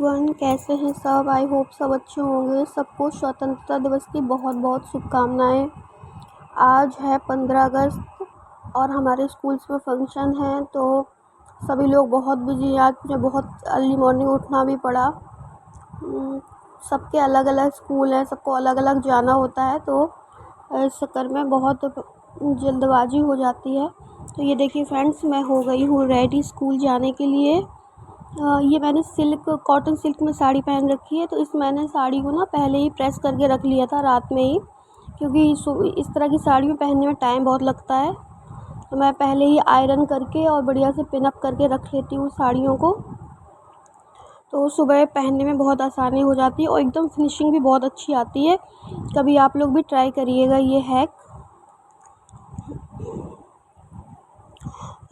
Everyone, कैसे हैं सब। आई होप सब अच्छे होंगे। सबको स्वतंत्रता दिवस की बहुत बहुत शुभकामनाएं। आज है 15 अगस्त और हमारे स्कूल्स में फंक्शन है, तो सभी लोग बहुत बिजी हैं। आज मुझे बहुत अर्ली मॉर्निंग उठना भी पड़ा। सबके अलग अलग स्कूल हैं, सबको अलग अलग जाना होता है, तो इस चक्कर में बहुत जल्दबाजी हो जाती है। तो ये देखिए फ्रेंड्स, मैं हो गई हूँ रेडी स्कूल जाने के लिए। ये मैंने कॉटन सिल्क में साड़ी पहन रखी है, तो मैंने साड़ी को ना पहले ही प्रेस करके रख लिया था रात में ही, क्योंकि इस तरह की साड़ी में पहनने में टाइम बहुत लगता है। तो मैं पहले ही आयरन करके और बढ़िया से पिन अप करके रख लेती हूँ साड़ियों को, तो सुबह पहनने में बहुत आसानी हो जाती है और एकदम फिनिशिंग भी बहुत अच्छी आती है। कभी आप लोग भी ट्राई करिएगा ये हैक।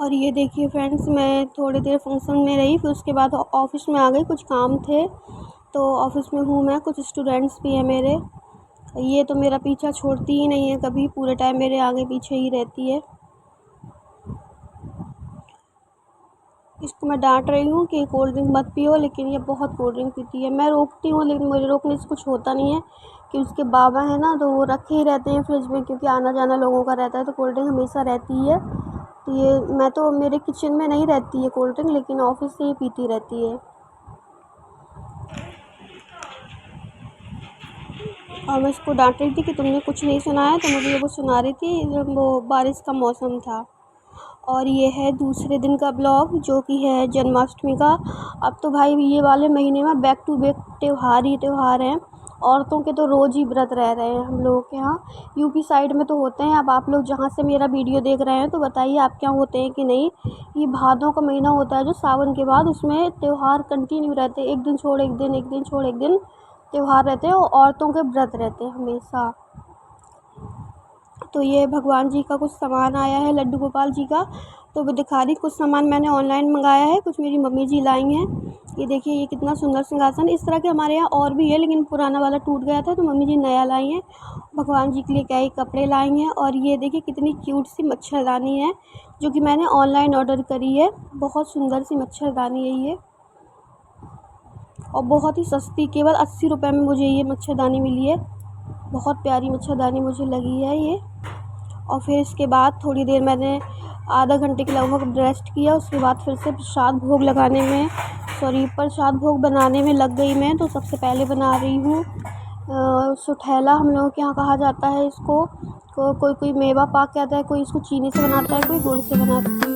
और ये देखिए फ्रेंड्स, मैं थोड़ी देर फंक्शन में रही, फिर उसके बाद ऑफ़िस में आ गई। कुछ काम थे तो ऑफ़िस में हूँ मैं, कुछ स्टूडेंट्स भी हैं मेरे। ये तो मेरा पीछा छोड़ती ही नहीं है कभी, पूरे टाइम मेरे आगे पीछे ही रहती है। इसको मैं डांट रही हूँ कि कोल्ड ड्रिंक मत पियो, लेकिन ये बहुत कोल्ड ड्रिंक पीती है। मैं रोकती हूँ, लेकिन मुझे रोकने से कुछ होता नहीं है, कि उसके बाबा हैं ना, तो वो रखे ही रहते हैं फ्रिज में, क्योंकि आना जाना लोगों का रहता है, तो कोल्ड ड्रिंक हमेशा रहती है। तो ये मैं तो मेरे किचन में नहीं रहती है कोल्ड ड्रिंक, लेकिन ऑफिस से ही पीती रहती है। और मैं इसको डांट रही थी कि तुमने कुछ नहीं सुनाया, तो मुझे वो सुना रही थी जब वो बारिश का मौसम था। और ये है दूसरे दिन का ब्लॉग, जो कि है जन्माष्टमी का। अब तो भाई ये वाले महीने में बैक टू बैक त्यौहार ही त्यौहार हैं। औरतों के तो रोज़ ही व्रत रह रहे हैं हम लोगों के यहाँ। यूपी साइड में तो होते हैं। अब आप लोग जहाँ से मेरा वीडियो देख रहे हैं, तो बताइए आप क्या होते हैं कि नहीं। ये भादों का महीना होता है जो सावन के बाद, उसमें त्यौहार कंटिन्यू रहते हैं, एक दिन छोड़ एक दिन, एक दिन छोड़ एक दिन त्यौहार रहते हैं, और औरतों के व्रत रहते हैं हमेशा। तो ये भगवान जी का कुछ सामान आया है, लड्डू गोपाल जी का, तो वो दिखा रही। कुछ सामान मैंने ऑनलाइन मंगाया है, कुछ मेरी मम्मी जी लाई हैं। ये देखिए, ये कितना सुंदर सिंहासन। इस तरह के हमारे यहाँ और भी है, लेकिन पुराना वाला टूट गया था, तो मम्मी जी नया लाई हैं। भगवान जी के लिए कई कपड़े लाई हैं। और ये देखिए कितनी क्यूट सी मच्छरदानी है, जो कि मैंने ऑनलाइन ऑर्डर करी है। बहुत सुंदर सी मच्छरदानी है ये, और बहुत ही सस्ती, केवल 80 रुपये में मुझे ये मच्छरदानी मिली है। बहुत प्यारी मच्छरदानी मुझे लगी है ये। और फिर इसके बाद थोड़ी देर मैंने आधा घंटे के लगभग रेस्ट किया। उसके बाद फिर से प्रसाद भोग लगाने में, प्रसाद भोग बनाने में लग गई मैं। तो सबसे पहले बना रही हूँ सुठैला, हम लोगों के यहाँ कहा जाता है इसको। कोई कोई मेवा पाक कहता है, कोई इसको चीनी से बनाता है, कोई गुड़ से बनाता है।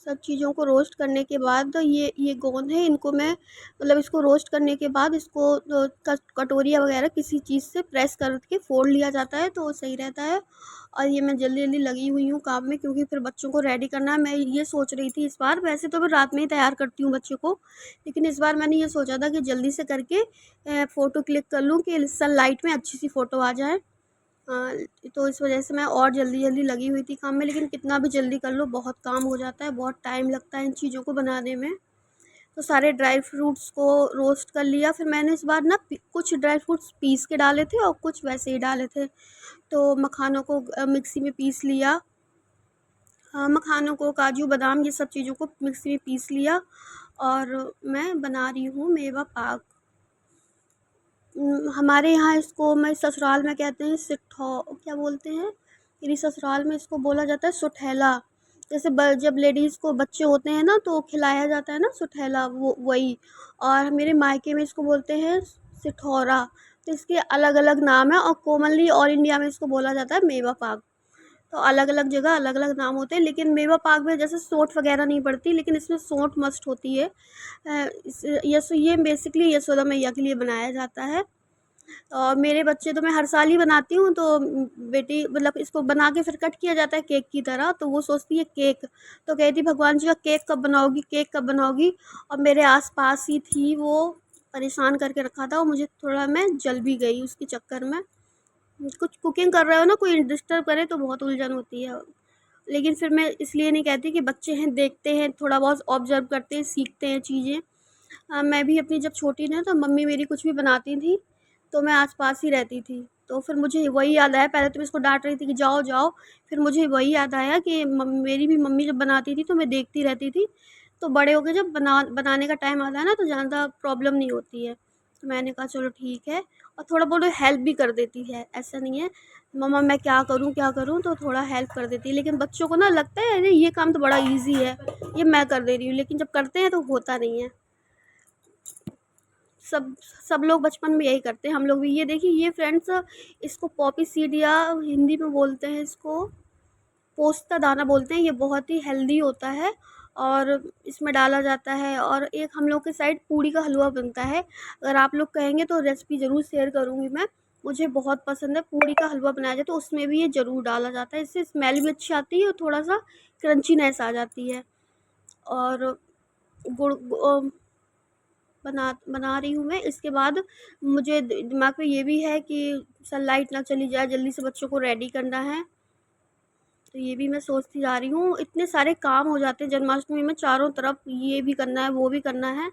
सब चीज़ों को रोस्ट करने के बाद ये गोंद है, इनको मैं मतलब इसको रोस्ट करने के बाद इसको कटोरिया वगैरह किसी चीज़ से प्रेस करके फोड़ लिया जाता है, तो वो सही रहता है। और ये मैं जल्दी जल्दी लगी हुई हूँ काम में, क्योंकि फिर बच्चों को रेडी करना है। मैं ये सोच रही थी इस बार, वैसे तो मैं रात में ही तैयार करती हूँ बच्चों को, लेकिन इस बार मैंने ये सोचा था कि जल्दी से करके फ़ोटो क्लिक कर लूँ, कि सनलाइट में अच्छी सी फ़ोटो आ जाए। तो इस वजह से मैं और जल्दी जल्दी लगी हुई थी काम में, लेकिन कितना भी जल्दी कर लो बहुत काम हो जाता है, बहुत टाइम लगता है इन चीज़ों को बनाने में। तो सारे ड्राई फ्रूट्स को रोस्ट कर लिया। फिर मैंने इस बार ना कुछ ड्राई फ्रूट्स पीस के डाले थे और कुछ वैसे ही डाले थे। तो मखानों को मिक्सी में पीस लिया, मखानों को, काजू बादाम ये सब चीज़ों को मिक्सी में पीस लिया और मैं बना रही हूँ मेवा पाक। हमारे यहाँ इसको मैं ससुराल में कहते हैं क्या बोलते हैं, मेरी ससुराल में इसको बोला जाता है सुठैला। जैसे जब लेडीज़ को बच्चे होते हैं ना तो खिलाया जाता है ना सुठैला, वो वही। और मेरे मायके में इसको बोलते हैं सिठौरा। तो इसके अलग अलग नाम है और कॉमनली ऑल इंडिया में इसको बोला जाता है मेवा पाक। तो अलग अलग जगह अलग अलग नाम होते हैं, लेकिन मेवा पाक में जैसे सौंठ वगैरह नहीं पड़ती, लेकिन इसमें सौंठ मस्ट होती है। ये बेसिकली यशोदा मैया के लिए बनाया जाता है। और मेरे बच्चे तो मैं हर साल ही बनाती हूँ, तो बेटी मतलब इसको बना के फिर कट किया जाता है केक की तरह, तो वो सोचती है केक। तो कहती भगवान जी का केक कब बनाओगी, केक कब बनाओगी। और मेरे आसपास ही थी वो, परेशान करके रखा था और मुझे थोड़ा मैं जल भी गई उसके चक्कर में। कुछ कुकिंग कर रहे हो ना, कोई डिस्टर्ब करे तो बहुत उलझन होती है। लेकिन फिर मैं इसलिए नहीं कहती कि बच्चे हैं, देखते हैं, थोड़ा बहुत ऑब्जर्व करते हैं, सीखते हैं चीज़ें। मैं भी अपनी जब छोटी थी तो मम्मी मेरी कुछ भी बनाती थी तो मैं आस-पास ही रहती थी। तो फिर मुझे वही याद आया, पहले तो मैं इसको डाँट रही थी कि जाओ, जाओ। फिर मुझे वही याद आया कि मेरी भी मम्मी जब बनाती थी तो मैं देखती रहती थी। तो बड़े हो के जब बनाने का टाइम आता है ना तो ज़्यादा प्रॉब्लम नहीं होती है। तो मैंने कहा चलो ठीक है, और थोड़ा बहुत हेल्प भी कर देती है, ऐसा नहीं है। मम्मा मैं क्या करूँ? तो थोड़ा हेल्प कर देती है। लेकिन बच्चों को ना लगता है अरे ये काम तो बड़ा ईज़ी है, ये मैं कर दे रही हूँ, लेकिन जब करते हैं तो होता नहीं है। सब सब लोग बचपन में यही करते हैं, हम लोग भी। ये देखिए ये फ्रेंड्स, इसको पॉपी सीड या हिंदी में बोलते हैं इसको पोस्ता दाना बोलते हैं। ये बहुत ही हेल्दी होता है और इसमें डाला जाता है। और एक हम लोग के साइड पूड़ी का हलवा बनता है, अगर आप लोग कहेंगे तो रेसिपी ज़रूर शेयर करूँगी मैं। मुझे बहुत पसंद है पूड़ी का हलवा बनाया जाए तो उसमें भी ये ज़रूर डाला जाता है, इससे स्मेल भी अच्छी आती है और थोड़ा सा क्रंचीनेस आ जाती है। और गुड़ बना बना रही हूँ मैं। इसके बाद मुझे दिमाग में ये भी है कि सनलाइट ना चली जाए, जल्दी से बच्चों को रेडी करना है। तो ये भी मैं सोचती जा रही हूँ, इतने सारे काम हो जाते हैं जन्माष्टमी में चारों तरफ, ये भी करना है, वो भी करना है।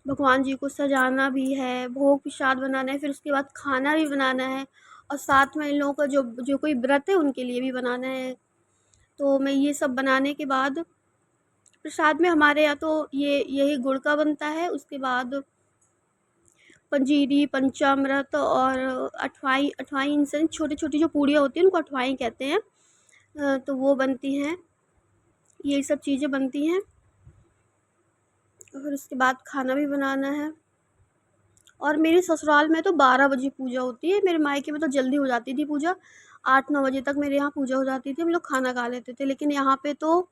भगवान जी को सजाना भी है, भोग प्रसाद बनाना है, फिर उसके बाद खाना भी बनाना है। और साथ में इन लोगों का जो जो कोई व्रत है उनके लिए भी बनाना है। तो मैं ये सब बनाने के बाद प्रसाद में हमारे यहाँ तो ये यही गुड़ का बनता है। उसके बाद पंजीरी, पंचामृत और अठवाई, अठवाई इन से छोटी-छोटी जो पूड़ियाँ होती हैं उनको अठवाई कहते हैं। तो वो बनती हैं, यही सब चीज़ें बनती हैं। फिर उसके बाद खाना भी बनाना है। और मेरे ससुराल में तो 12 बजे पूजा होती है, मेरे मायके में तो जल्दी हो जाती थी पूजा। 8-9 बजे तक मेरे यहाँ पूजा हो जाती थी, हम लोग खाना खा लेते थे। लेकिन यहाँ पे तो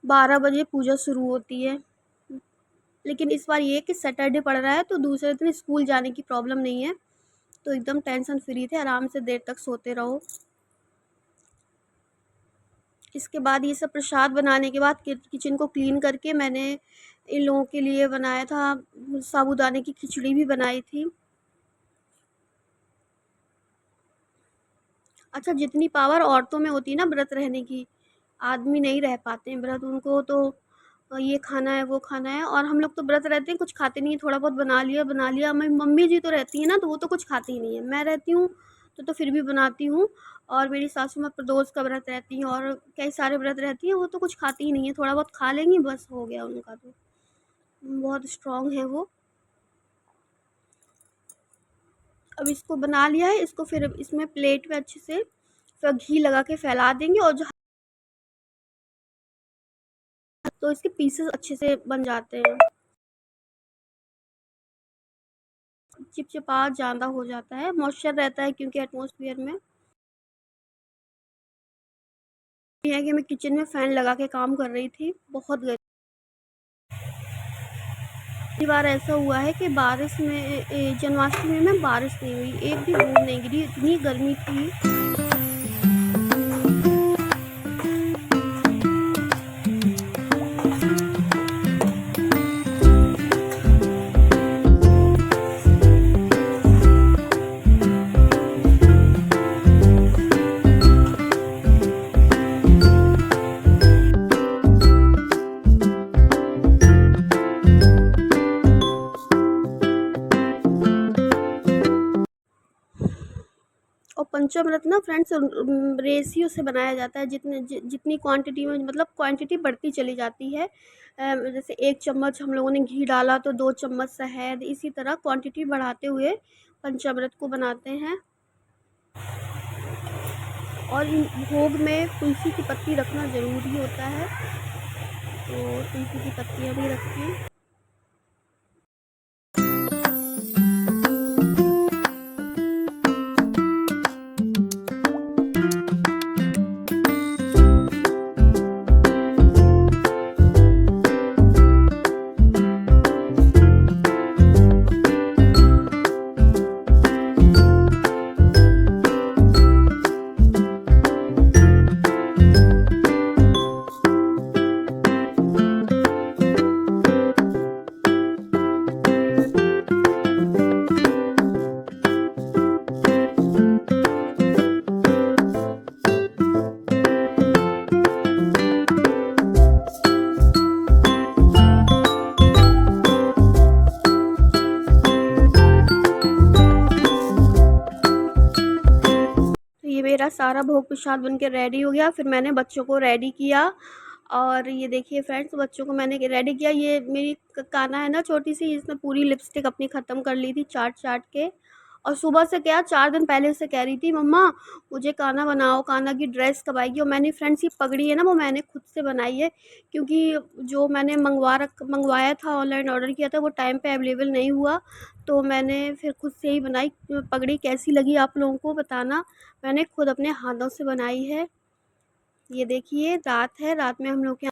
12 बजे पूजा शुरू होती है। लेकिन इस बार ये है कि सैटरडे पड़ रहा है तो दूसरे दिन स्कूल जाने की प्रॉब्लम नहीं है, तो एकदम टेंशन फ्री थे, आराम से देर तक सोते रहो। इसके बाद ये सब प्रसाद बनाने के बाद किचन को क्लीन करके मैंने इन लोगों के लिए बनाया था, साबूदाने की खिचड़ी भी बनाई थी। अच्छा, जितनी पावर औरतों में होती है ना व्रत रहने की, आदमी नहीं रह पाते हैं व्रत, उनको तो ये खाना है, वो खाना है। और हम लोग तो व्रत रहते हैं, कुछ खाते नहीं हैं, थोड़ा बहुत बना लिया। मेरी मम्मी जी तो रहती हैं ना, तो वो तो कुछ खाती ही नहीं है। मैं रहती हूँ तो फिर भी बनाती हूँ। और मेरी सासू माँ प्रदोष का व्रत रहती हैं और कई सारे व्रत रहती हैं, वो तो कुछ खाती ही नहीं है, थोड़ा बहुत खा लेंगी, बस हो गया उनका तो। बहुत स्ट्रॉन्ग है वो। अब इसको बना लिया है, इसको फिर इसमें प्लेट में अच्छे से फिर घी लगा के फैला देंगे। और जो तो इसके पीसेस अच्छे से बन जाते हैं, चिपचिपा ज़्यादा हो जाता है, मॉइस्चर रहता है क्योंकि एटमॉस्फेयर में। ये है कि मैं किचन में फ़ैन लगा के काम कर रही थी, बहुत गर्मी। पहली बार ऐसा हुआ है कि बारिश में जन्माष्टमी में बारिश नहीं हुई, एक भी बूंद नहीं गिरी, इतनी गर्मी थी। और पंचामृत ना फ्रेंड्स रेशियो से बनाया जाता है, जितनी क्वांटिटी में, मतलब क्वांटिटी बढ़ती चली जाती है। जैसे 1 चम्मच हम लोगों ने घी डाला तो 2 चम्मच शहद, इसी तरह क्वांटिटी बढ़ाते हुए पंचामृत को बनाते हैं। और इन भोग में तुलसी की पत्ती रखना ज़रूरी होता है, तो तुलसी की पत्तियाँ भी रखें। ये मेरा सारा भोग प्रसाद बनके रेडी हो गया। फिर मैंने बच्चों को रेडी किया, और ये देखिए फ्रेंड्स, बच्चों को मैंने रेडी किया। ये मेरी काना है ना छोटी सी, इसने पूरी लिपस्टिक अपनी ख़त्म कर ली थी चाट चाट के। और सुबह से क्या, 4 दिन पहले से कह रही थी मम्मा मुझे काना बनाओ, काना की ड्रेस कब आएगी। और मैंने फ्रेंड्स ये पगड़ी है ना, वो मैंने खुद से बनाई है, क्योंकि जो मैंने मंगवाया था, ऑनलाइन ऑर्डर किया था, वो टाइम पे अवेलेबल नहीं हुआ, तो मैंने फिर खुद से ही बनाई। पगड़ी कैसी लगी आप लोगों को बताना, मैंने खुद अपने हाथों से बनाई है। ये देखिए रात है, रात में हम लोग के